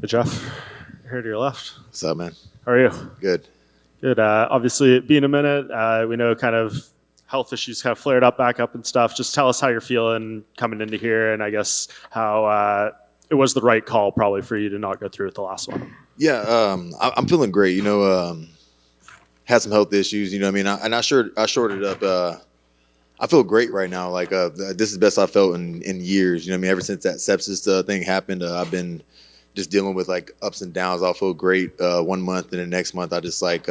Geoff, here to your left. What's up, man? How are you? Good. Good. Obviously, it being a minute, we know kind of health issues kind of flared up, back up and stuff. Just tell us how you're feeling coming into here, and I guess how it was the right call probably for you to not go through with the last one. Yeah, I'm feeling great. Had some health issues. You know what I mean? I shorted up. I feel great right now. Like this is the best I've felt in years. You know what I mean? Ever since that sepsis thing happened, I've been just dealing with like ups and downs. I'll feel great 1 month, and the next month I just like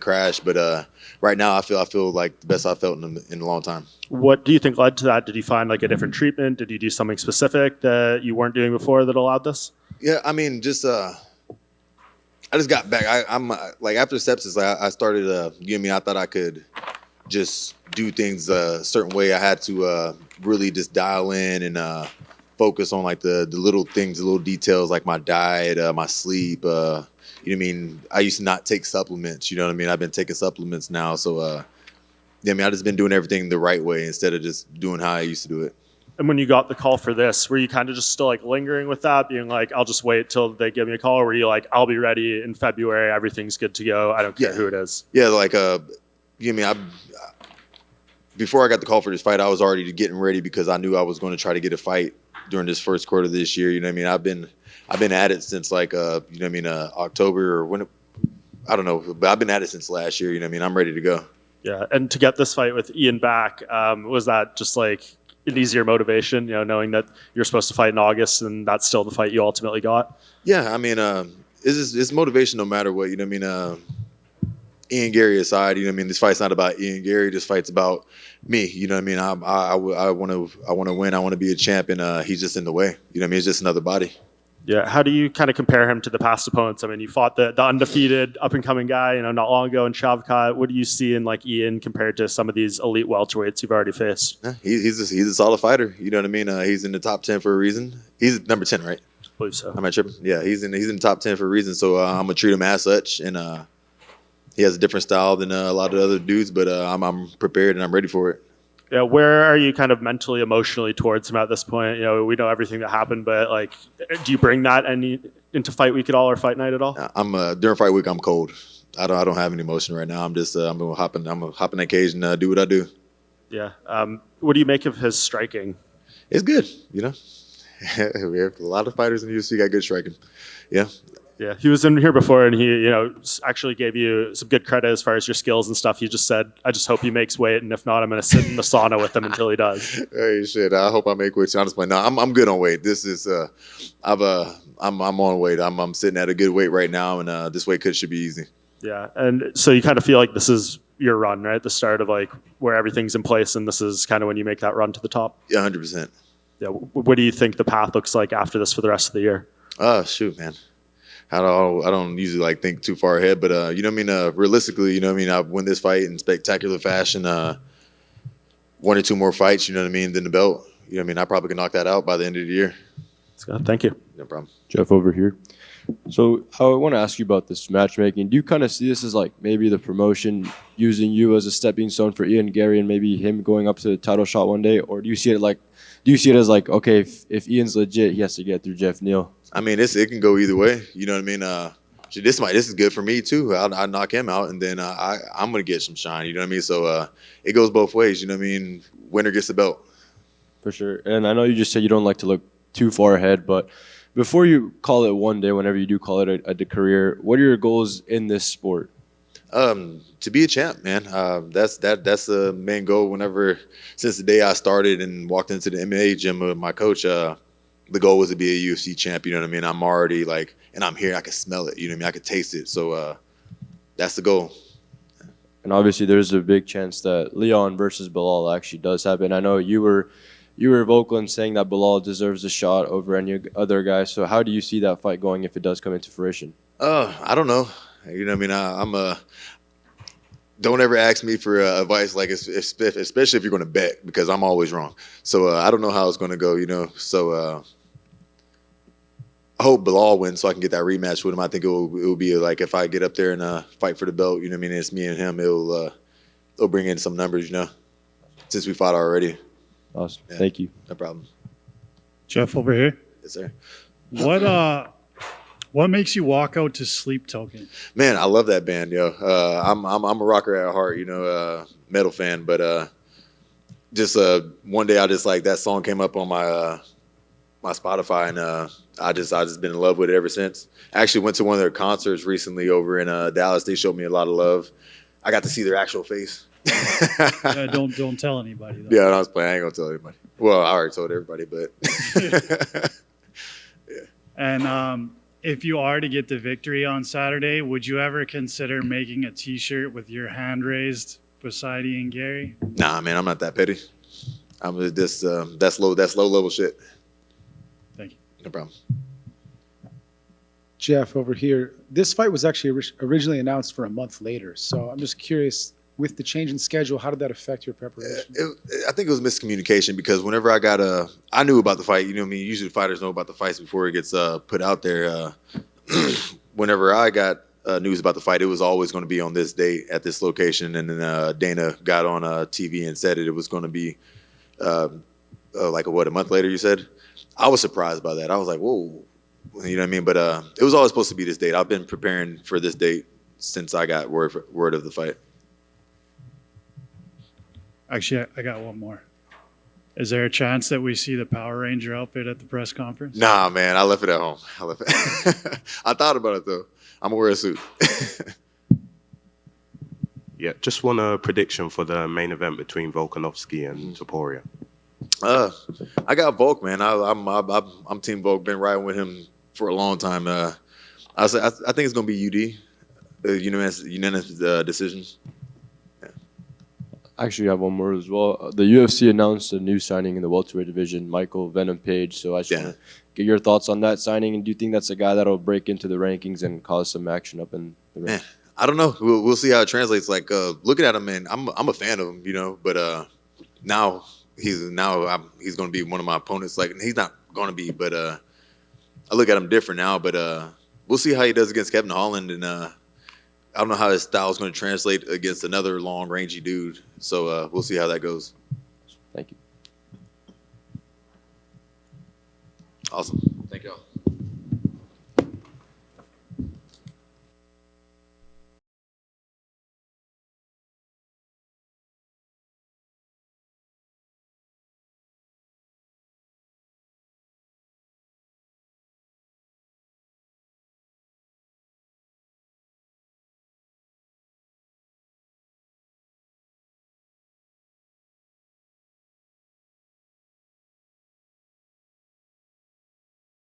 crash. But right now I feel like the best I've felt in a long time. What do you think led to that? Did you find like a different treatment? Did you do something specific that you weren't doing before that allowed this? Yeah, I mean, I just got back. I'm like after sepsis, I started. I thought I could just do things a certain way. I had to really just dial in and focus on like the little things, the little details, like my diet, my sleep. You know what I mean? I used to not take supplements. You know what I mean? I've been taking supplements now, so I just been doing everything the right way instead of just doing how I used to do it. And when you got the call for this, were you kind of just still like lingering with that, being like, I'll just wait till they give me a call? Or were you like, I'll be ready in February, everything's good to go, I don't care who it is? Yeah, like before I got the call for this fight, I was already getting ready because I knew I was going to try to get a fight during this first quarter of this year. You know what I mean? I've been at it since like October or when I don't know, but I've been at it since last year. You know what I mean? I'm ready to go. Yeah, and to get this fight with Ian back, was that just like an easier motivation, knowing that you're supposed to fight in August and that's still the fight you ultimately got? Yeah, I mean, it's motivation no matter what. You know what I mean? Ian Garry aside, you know what I mean? This fight's not about Ian Garry. This fight's about me. You know what I mean? I want to win. I want to be a champ, and he's just in the way. You know what I mean? He's just another body. Yeah. How do you kind of compare him to the past opponents? I mean, you fought the undefeated up-and-coming guy, not long ago in Shavkat. What do you see in like Ian compared to some of these elite welterweights you've already faced? Yeah, he's a solid fighter. You know what I mean? He's in the top 10 for a reason. He's number 10, right? I believe so. Am I tripping? Yeah, he's in the top 10 for a reason. So I'm gonna treat him as such, and he has a different style than a lot of other dudes. But I'm prepared and I'm ready for it. Yeah, where are you kind of mentally, emotionally towards him at this point? We know everything that happened, but like, do you bring that into fight week at all or fight night at all? I'm during fight week. I'm cold. I don't have any emotion right now. I'm just I'm gonna hop in that cage and do what I do. Yeah. What do you make of his striking? It's good. We have a lot of fighters in the UFC got good striking. Yeah. Yeah, he was in here before, and he, actually gave you some good credit as far as your skills and stuff. He just said, "I just hope he makes weight, and if not, I'm going to sit in the sauna with him until he does." Hey, shit! I hope I make weight. Honestly, no, I'm good on weight. This is I'm on weight. I'm sitting at a good weight right now, and this weight cut should be easy. Yeah, and so you kind of feel like this is your run, right? The start of like where everything's in place, and this is kind of when you make that run to the top. Yeah, 100%. Yeah. What do you think the path looks like after this for the rest of the year? Shoot, man. I don't usually like think too far ahead, but you know what I mean. Realistically, you know what I mean. I win this fight in spectacular fashion. 1 or 2 more fights, you know what I mean, than the belt. You know what I mean. I probably can knock that out by the end of the year. Thank you. No problem. Geoff over here. So I want to ask you about this matchmaking. Do you kind of see this as like maybe the promotion using you as a stepping stone for Ian Garry and maybe him going up to the title shot one day, or do you see it as like, okay, if Ian's legit, he has to get through Geoff Neal? I mean, it can go either way. You know what I mean? This is good for me too. I'll knock him out, and then I'm gonna get some shine. You know what I mean? So it goes both ways. You know what I mean? Winner gets the belt. For sure. And I know you just said you don't like to look too far ahead, but before you call it one day, whenever you do call it a career, what are your goals in this sport? To be a champ, man. That's the main goal. Since the day I started and walked into the MMA gym with my coach, the goal was to be a UFC champ. You know what I mean? I'm already and I'm here. I can smell it. You know what I mean? I can taste it. So that's the goal. And obviously, there's a big chance that Leon versus Bilal actually does happen. I know you were vocal in saying that Bilal deserves a shot over any other guy. So how do you see that fight going if it does come into fruition? I don't know. You know what I mean? Don't ever ask me for advice, like especially if you're going to bet, because I'm always wrong. So I don't know how it's going to go, So I hope Bilal wins so I can get that rematch with him. I think it will be like if I get up there and fight for the belt, you know what I mean? It's me and him. It'll bring in some numbers, since we fought already. Awesome. Yeah. Thank you. No problem. Geoff over here. Yes, sir. What makes you walk out to Sleep Token? Man, I love that band, yo. I'm a rocker at heart, metal fan, but just one day I just like that song came up on my my Spotify, and I just been in love with it ever since. I actually went to one of their concerts recently over in Dallas. They showed me a lot of love. I got to see their actual face. Yeah, don't tell anybody though. Yeah, I was playing. I ain't gonna tell anybody. Well, I already told everybody, but And if you are to get the victory on Saturday, would you ever consider making a T-shirt with your hand raised beside Ian Garry? nah, man, I'm not that petty. I'm just that's low level shit. Thank you. No problem. Geoff, over here, this fight was actually originally announced for a month later. So I'm just curious, with the change in schedule, how did that affect your preparation? I think it was miscommunication because whenever I knew about the fight. You know what I mean? Usually fighters know about the fights before it gets put out there. Whenever I got news about the fight, it was always going to be on this date at this location. And then Dana got on TV and said it was going to be like a month later, you said? I was surprised by that. I was like, whoa. You know what I mean? But it was always supposed to be this date. I've been preparing for this date since I got word of the fight. Actually, I got one more. Is there a chance that we see the Power Ranger outfit at the press conference? Nah, man, I left it at home. I thought about it though. I'm gonna wear a suit. Yeah, just want a prediction for the main event between Volkanovski and Topuria. I got Volk, man. I'm Team Volk. Been riding with him for a long time. I think it's gonna be UD, unanimous decisions. Actually, I have one more as well. The UFC announced a new signing in the welterweight division, Michael Venom Page. So I just want to get your thoughts on that signing. And do you think that's a guy that'll break into the rankings and cause some action up in the ranks? Man, I don't know. We'll see how it translates. Like looking at him, man, I'm a fan of him, but now he's going to be one of my opponents. Like he's not going to be, but I look at him different now. But we'll see how he does against Kevin Holland, and I don't know how his style is going to translate against another long, rangy dude. So we'll see how that goes. Thank you. Awesome. Thank y'all.